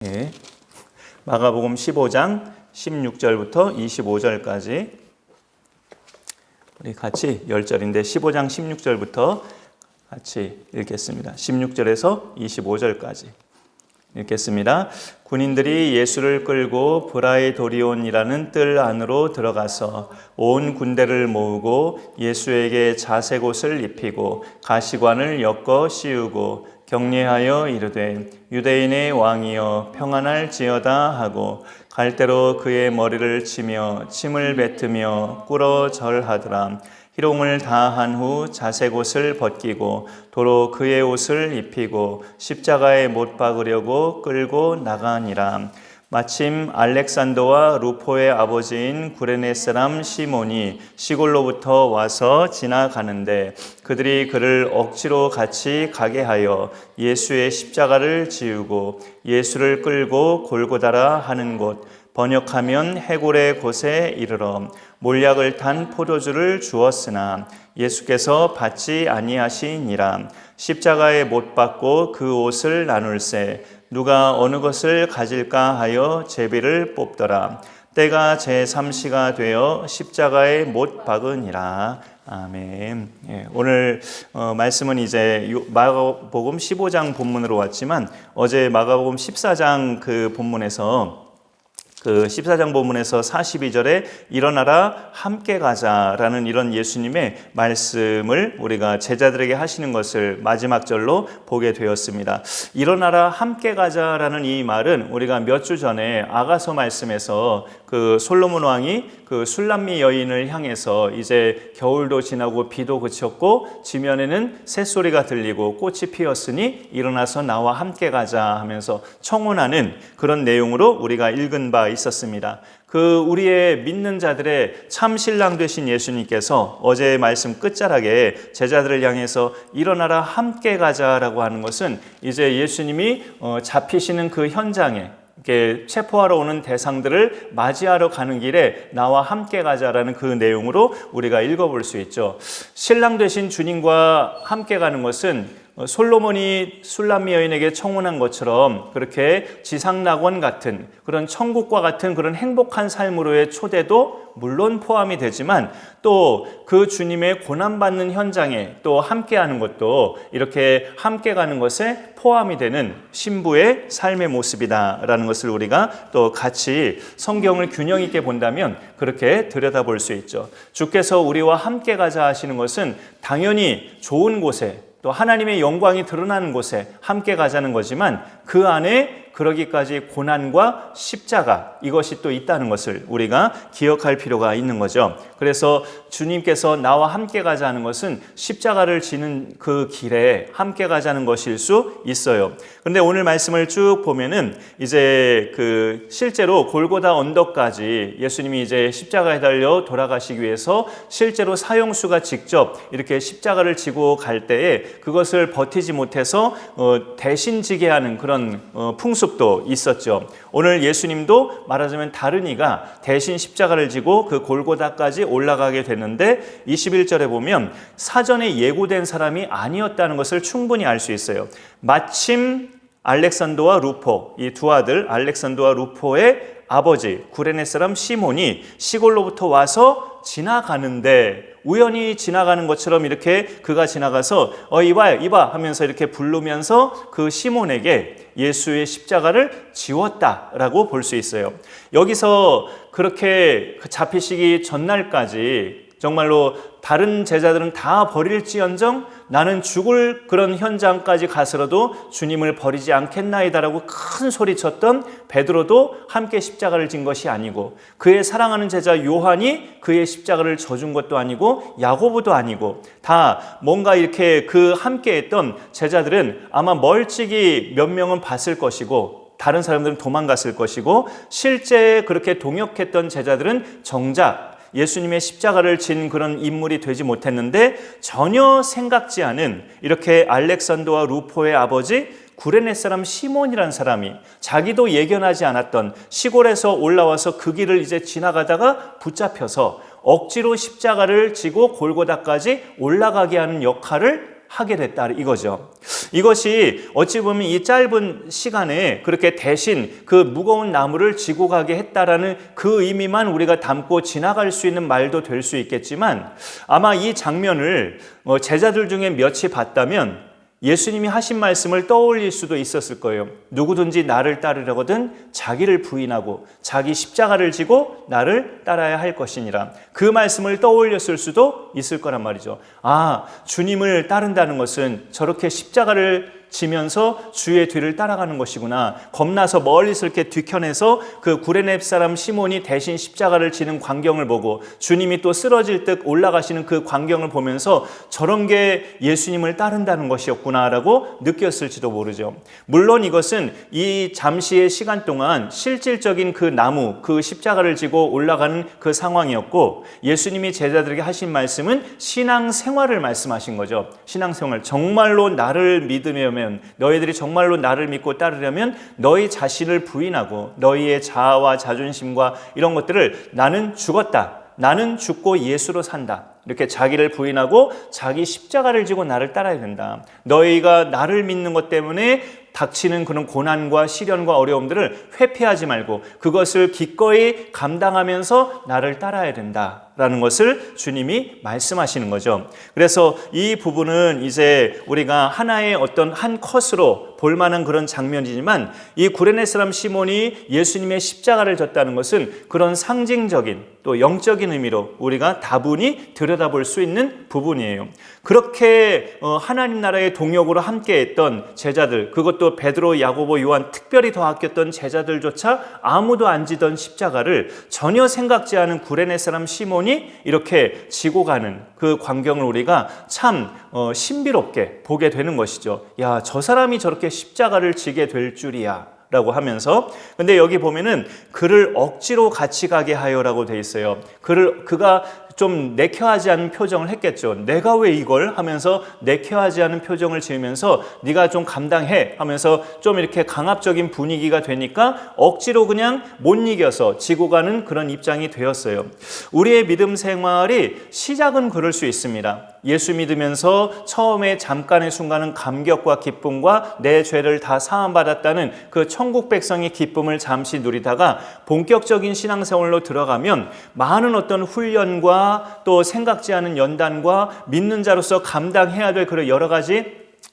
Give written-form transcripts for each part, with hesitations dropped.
예, 마가복음 15장 16절부터 25절까지 우리 같이 10절인데 15장 16절부터 같이 읽겠습니다. 16절에서 25절까지 읽겠습니다. 군인들이 예수를 끌고 브라이도리온이라는 뜰 안으로 들어가서 온 군대를 모으고 예수에게 자색옷을 입히고 가시관을 엮어 씌우고 격려하여 이르되 유대인의 왕이여 평안할지어다 하고 갈대로 그의 머리를 치며 침을 뱉으며 꿇어 절하더라. 희롱을 다한 후 자색옷을 벗기고 도로 그의 옷을 입히고 십자가에 못 박으려고 끌고 나가니라. 마침 알렉산더와 루포의 아버지인 구레네 사람 시몬이 시골로부터 와서 지나가는데 그들이 그를 억지로 같이 가게 하여 예수의 십자가를 지우고 예수를 끌고 골고다라 하는 곳, 번역하면 해골의 곳에 이르러 몰약을 탄 포도주를 주었으나 예수께서 받지 아니하시니라. 십자가에 못 박고 그 옷을 나눌세 누가 어느 것을 가질까 하여 제비를 뽑더라. 때가 제3시가 되어 십자가에 못 박으니라. 아멘. 예, 오늘 말씀은 이제 마가복음 15장 본문으로 왔지만 어제 마가복음 14장 그 본문에서 그 14장 본문에서 42절에 일어나라 함께 가자라는 이런 예수님의 말씀을 우리가 제자들에게 하시는 것을 마지막 절로 보게 되었습니다. 일어나라 함께 가자라는 이 말은 우리가 몇 주 전에 아가서 말씀에서 그 솔로몬 왕이 그 술람미 여인을 향해서 이제 겨울도 지나고 비도 그쳤고 지면에는 새소리가 들리고 꽃이 피었으니 일어나서 나와 함께 가자 하면서 청혼하는 그런 내용으로 우리가 읽은 바 있었습니다. 그 우리의 믿는 자들의 참 신랑 되신 예수님께서 어제의 말씀 끝자락에 제자들을 향해서 일어나라 함께 가자라고 하는 것은 이제 예수님이 잡히시는 그 현장에 이렇게 체포하러 오는 대상들을 맞이하러 가는 길에 나와 함께 가자라는 그 내용으로 우리가 읽어볼 수 있죠. 신랑 되신 주님과 함께 가는 것은 솔로몬이 술람미 여인에게 청혼한 것처럼 그렇게 지상낙원 같은 그런 천국과 같은 그런 행복한 삶으로의 초대도 물론 포함이 되지만 또 그 주님의 고난받는 현장에 또 함께하는 것도 이렇게 함께 가는 것에 포함이 되는 신부의 삶의 모습이다라는 것을 우리가 또 같이 성경을 균형 있게 본다면 그렇게 들여다볼 수 있죠. 주께서 우리와 함께 가자 하시는 것은 당연히 좋은 곳에 또 하나님의 영광이 드러나는 곳에 함께 가자는 거지만 그 안에 그러기까지 고난과 십자가 이것이 또 있다는 것을 우리가 기억할 필요가 있는 거죠. 그래서 주님께서 나와 함께 가자는 것은 십자가를 지는 그 길에 함께 가자는 것일 수 있어요. 그런데 오늘 말씀을 쭉 보면은 이제 그 실제로 골고다 언덕까지 예수님이 이제 십자가에 달려 돌아가시기 위해서 실제로 사형수가 직접 이렇게 십자가를 지고 갈 때에 그것을 버티지 못해서 대신 지게 하는 그런 풍습도 있었죠. 오늘 예수님도 말하자면 다른 이가 대신 십자가를 지고 그 골고다까지 올라가게 됐는데 21절에 보면 사전에 예고된 사람이 아니었다는 것을 충분히 알 수 있어요. 마침 알렉산더와 루포, 이 두 아들 알렉산더와 루포의 아버지 구레네 사람 시몬이 시골로부터 와서 지나가는데 우연히 지나가는 것처럼 이렇게 그가 지나가서 이봐 하면서 이렇게 부르면서 그 시몬에게 예수의 십자가를 지웠다라고 볼 수 있어요. 여기서 그렇게 잡히시기 전날까지 정말로 다른 제자들은 다 버릴지언정 나는 죽을 그런 현장까지 가서라도 주님을 버리지 않겠나이다라고 큰 소리쳤던 베드로도 함께 십자가를 진 것이 아니고 그의 사랑하는 제자 요한이 그의 십자가를 져준 것도 아니고 야고보도 아니고 다 뭔가 이렇게 그 함께 했던 제자들은 아마 멀찍이 몇 명은 봤을 것이고 다른 사람들은 도망갔을 것이고 실제 그렇게 동역했던 제자들은 정작 예수님의 십자가를 진 그런 인물이 되지 못했는데 전혀 생각지 않은 이렇게 알렉산더와 루포의 아버지 구레네 사람 시몬이라는 사람이 자기도 예견하지 않았던 시골에서 올라와서 그 길을 이제 지나가다가 붙잡혀서 억지로 십자가를 지고 골고다까지 올라가게 하는 역할을 하게 됐다 이거죠. 이것이 어찌 보면 이 짧은 시간에 그렇게 대신 그 무거운 나무를 지고 가게 했다라는 그 의미만 우리가 담고 지나갈 수 있는 말도 될 수 있겠지만, 아마 이 장면을 제자들 중에 몇이 봤다면 예수님이 하신 말씀을 떠올릴 수도 있었을 거예요. 누구든지 나를 따르려거든 자기를 부인하고 자기 십자가를 지고 나를 따라야 할 것이니라. 그 말씀을 떠올렸을 수도 있을 거란 말이죠. 아, 주님을 따른다는 것은 저렇게 십자가를 지면서 주의 뒤를 따라가는 것이구나. 겁나서 멀리서 이렇게 뒤켜내서 그 구레네 사람 시몬이 대신 십자가를 지는 광경을 보고 주님이 또 쓰러질 듯 올라가시는 그 광경을 보면서 저런 게 예수님을 따른다는 것이었구나라고 느꼈을지도 모르죠. 물론 이것은 이 잠시의 시간 동안 실질적인 그 나무, 그 십자가를 지고 올라가는 그 상황이었고, 예수님이 제자들에게 하신 말씀은 신앙생활을 말씀하신 거죠. 신앙생활, 정말로 나를 믿으면, 너희들이 정말로 나를 믿고 따르려면 너희 자신을 부인하고 너희의 자아와 자존심과 이런 것들을 나는 죽었다, 나는 죽고 예수로 산다, 이렇게 자기를 부인하고 자기 십자가를 지고 나를 따라야 된다. 너희가 나를 믿는 것 때문에 닥치는 그런 고난과 시련과 어려움들을 회피하지 말고 그것을 기꺼이 감당하면서 나를 따라야 된다라는 것을 주님이 말씀하시는 거죠. 그래서 이 부분은 이제 우리가 하나의 어떤 한 컷으로 볼만한 그런 장면이지만, 이 구레네 사람 시몬이 예수님의 십자가를 졌다는 것은 그런 상징적인 또 영적인 의미로 우리가 다분히 들여다볼 수 있는 부분이에요. 그렇게 하나님 나라의 동역으로 함께했던 제자들, 그것도 베드로, 야고보, 요한, 특별히 더 아꼈던 제자들조차 아무도 안 지던 십자가를 전혀 생각지 않은 구레네 사람 시몬이 이렇게 지고 가는 그 광경을 우리가 참 신비롭게 보게 되는 것이죠. 야, 저 사람이 저렇게 십자가를 지게 될 줄이야 라고 하면서, 근데 여기 보면은 그를 억지로 같이 가게 하여라고 돼 있어요. 그가 좀 내켜하지 않은 표정을 했겠죠. 내가 왜 이걸 하면서 내켜하지 않은 표정을 지으면서 네가 좀 감당해 하면서 좀 이렇게 강압적인 분위기가 되니까 억지로 그냥 못 이겨서 지고 가는 그런 입장이 되었어요. 우리의 믿음 생활이 시작은 그럴 수 있습니다. 예수 믿으면서 처음에 잠깐의 순간은 감격과 기쁨과 내 죄를 다 사함받았다는 그 천국 백성의 기쁨을 잠시 누리다가 본격적인 신앙생활로 들어가면 많은 어떤 훈련과 또 생각지 않은 연단과 믿는 자로서 감당해야 될 그런 여러 가지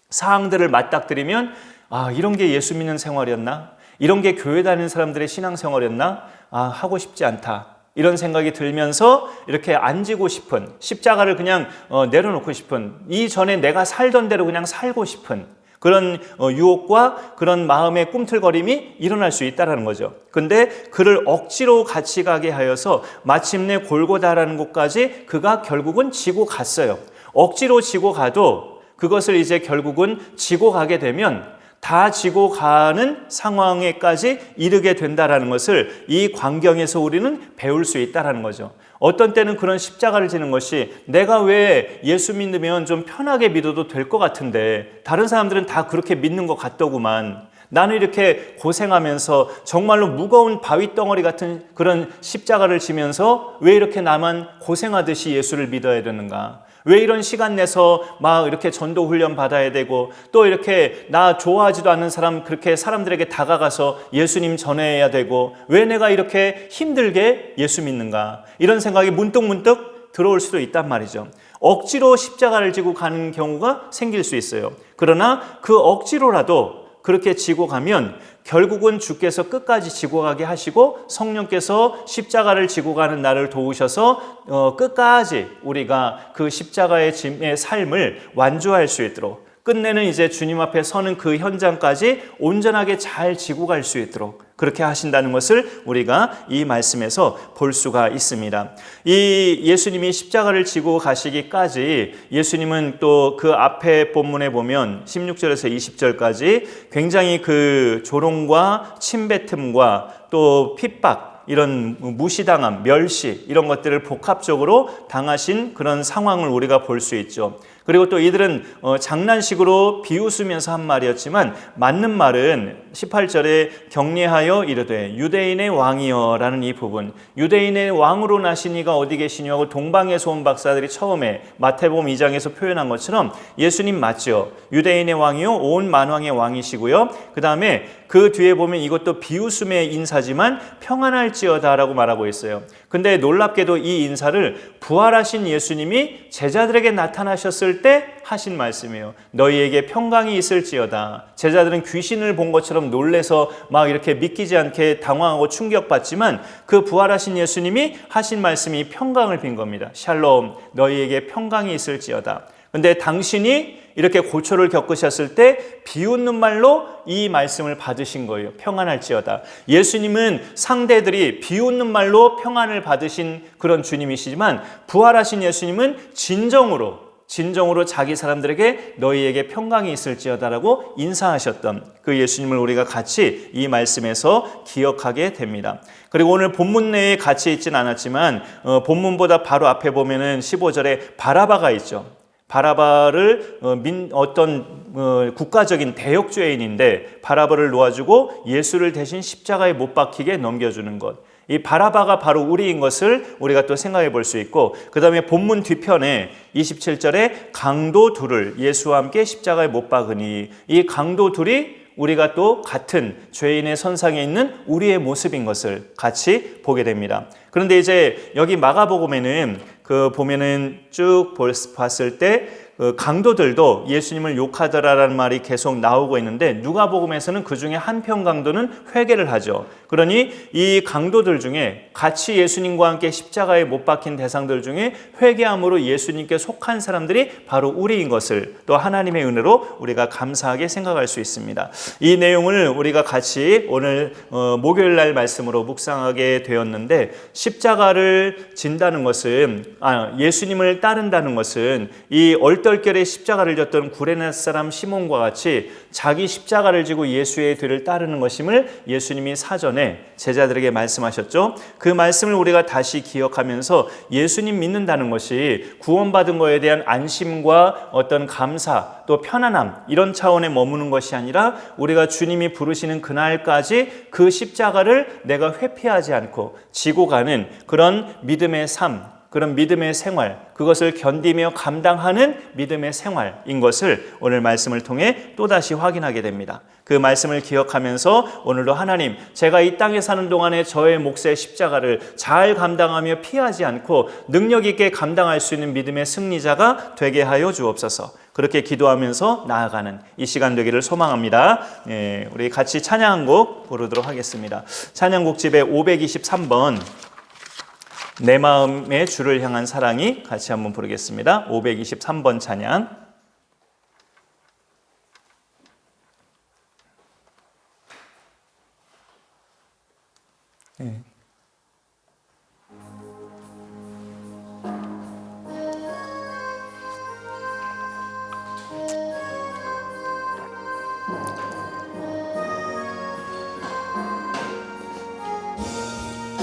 사항들을 맞닥뜨리면, 아, 이런 게 예수 믿는 생활이었나? 이런 게 교회 다니는 사람들의 신앙생활이었나? 아, 하고 싶지 않다. 이런 생각이 들면서 이렇게 안 지고 싶은, 십자가를 그냥 내려놓고 싶은, 이전에 내가 살던 대로 그냥 살고 싶은 그런 유혹과 그런 마음의 꿈틀거림이 일어날 수 있다는 거죠. 근데 그를 억지로 같이 가게 하여서 마침내 골고다라는 곳까지 그가 결국은 지고 갔어요. 억지로 지고 가도 그것을 이제 결국은 지고 가게 되면 다 지고 가는 상황에까지 이르게 된다는 것을 이 광경에서 우리는 배울 수 있다는 거죠. 어떤 때는 그런 십자가를 지는 것이 내가 왜 예수 믿으면 좀 편하게 믿어도 될 것 같은데 다른 사람들은 다 그렇게 믿는 것 같더구만, 나는 이렇게 고생하면서 정말로 무거운 바위덩어리 같은 그런 십자가를 지면서 왜 이렇게 나만 고생하듯이 예수를 믿어야 되는가? 왜 이런 시간 내서 막 이렇게 전도 훈련 받아야 되고 또 이렇게 나 좋아하지도 않는 사람 그렇게 사람들에게 다가가서 예수님 전해야 되고 왜 내가 이렇게 힘들게 예수 믿는가? 이런 생각이 문득문득 들어올 수도 있단 말이죠. 억지로 십자가를 지고 가는 경우가 생길 수 있어요. 그러나 그 억지로라도 그렇게 지고 가면 결국은 주께서 끝까지 지고 가게 하시고 성령께서 십자가를 지고 가는 나를 도우셔서 끝까지 우리가 그 십자가의 짐의 삶을 완주할 수 있도록, 끝내는 이제 주님 앞에 서는 그 현장까지 온전하게 잘 지고 갈 수 있도록 그렇게 하신다는 것을 우리가 이 말씀에서 볼 수가 있습니다. 이 예수님이 십자가를 지고 가시기까지 예수님은 또 그 앞에 본문에 보면 16절에서 20절까지 굉장히 그 조롱과 침뱉음과 또 핍박, 이런 무시당함, 멸시 이런 것들을 복합적으로 당하신 그런 상황을 우리가 볼 수 있죠. 그리고 또 이들은 장난식으로 비웃으면서 한 말이었지만 맞는 말은 18절에 격려하여 이르되 유대인의 왕이여 라는 이 부분, 유대인의 왕으로 나신 이가 어디 계시냐 하고 동방에서 온 박사들이 처음에 마태복음 2장에서 표현한 것처럼 예수님 맞죠? 유대인의 왕이요 온 만왕의 왕이시고요. 그 다음에 그 뒤에 보면 이것도 비웃음의 인사지만 평안할지어다 라고 말하고 있어요. 근데 놀랍게도 이 인사를 부활하신 예수님이 제자들에게 나타나셨을 때 하신 말씀이에요. 너희에게 평강이 있을지어다. 제자들은 귀신을 본 것처럼 놀래서 막 이렇게 믿기지 않게 당황하고 충격받지만 그 부활하신 예수님이 하신 말씀이 평강을 빈 겁니다. 샬롬, 너희에게 평강이 있을지어다. 근데 당신이 이렇게 고초를 겪으셨을 때 비웃는 말로 이 말씀을 받으신 거예요. 평안할지어다. 예수님은 상대들이 비웃는 말로 평안을 받으신 그런 주님이시지만 부활하신 예수님은 진정으로 자기 사람들에게 너희에게 평강이 있을지어다라고 인사하셨던 그 예수님을 우리가 같이 이 말씀에서 기억하게 됩니다. 그리고 오늘 본문 내에 같이 있진 않았지만 본문보다 바로 앞에 보면은 15절에 바라바가 있죠. 바라바를 어떤 국가적인 대역죄인인데 바라바를 놓아주고 예수를 대신 십자가에 못 박히게 넘겨주는 것. 이 바라바가 바로 우리인 것을 우리가 또 생각해 볼 수 있고, 그 다음에 본문 뒤편에 27절에 강도 둘을 예수와 함께 십자가에 못 박으니, 이 강도 둘이 우리가 또 같은 죄인의 선상에 있는 우리의 모습인 것을 같이 보게 됩니다. 그런데 이제 여기 마가복음에는 보면은 쭉 봤을 때 강도들도 예수님을 욕하더라라는 말이 계속 나오고 있는데 누가복음에서는 그 중에 한편 강도는 회개를 하죠. 그러니 이 강도들 중에 같이 예수님과 함께 십자가에 못 박힌 대상들 중에 회개함으로 예수님께 속한 사람들이 바로 우리인 것을 또 하나님의 은혜로 우리가 감사하게 생각할 수 있습니다. 이 내용을 우리가 같이 오늘 목요일 날 말씀으로 묵상하게 되었는데, 십자가를 진다는 것은 예수님을 따른다는 것은 이 얼떨결에 십자가를 졌던 구레네 사람 시몬과 같이 자기 십자가를 지고 예수의 뒤를 따르는 것임을 예수님이 사전에 제자들에게 말씀하셨죠. 그 말씀을 우리가 다시 기억하면서 예수님 믿는다는 것이 구원받은 것에 대한 안심과 어떤 감사 또 편안함 이런 차원에 머무는 것이 아니라 우리가 주님이 부르시는 그날까지 그 십자가를 내가 회피하지 않고 지고 가는 그런 믿음의 삶, 그런 믿음의 생활, 그것을 견디며 감당하는 믿음의 생활인 것을 오늘 말씀을 통해 또다시 확인하게 됩니다. 그 말씀을 기억하면서 오늘도 하나님, 제가 이 땅에 사는 동안에 저의 몫의 십자가를 잘 감당하며 피하지 않고 능력 있게 감당할 수 있는 믿음의 승리자가 되게 하여 주옵소서. 그렇게 기도하면서 나아가는 이 시간 되기를 소망합니다. 우리 같이 찬양곡 부르도록 하겠습니다. 찬양곡 집에 523번 내 마음의 주를 향한 사랑이, 같이 한번 부르겠습니다. 523번 찬양. 네.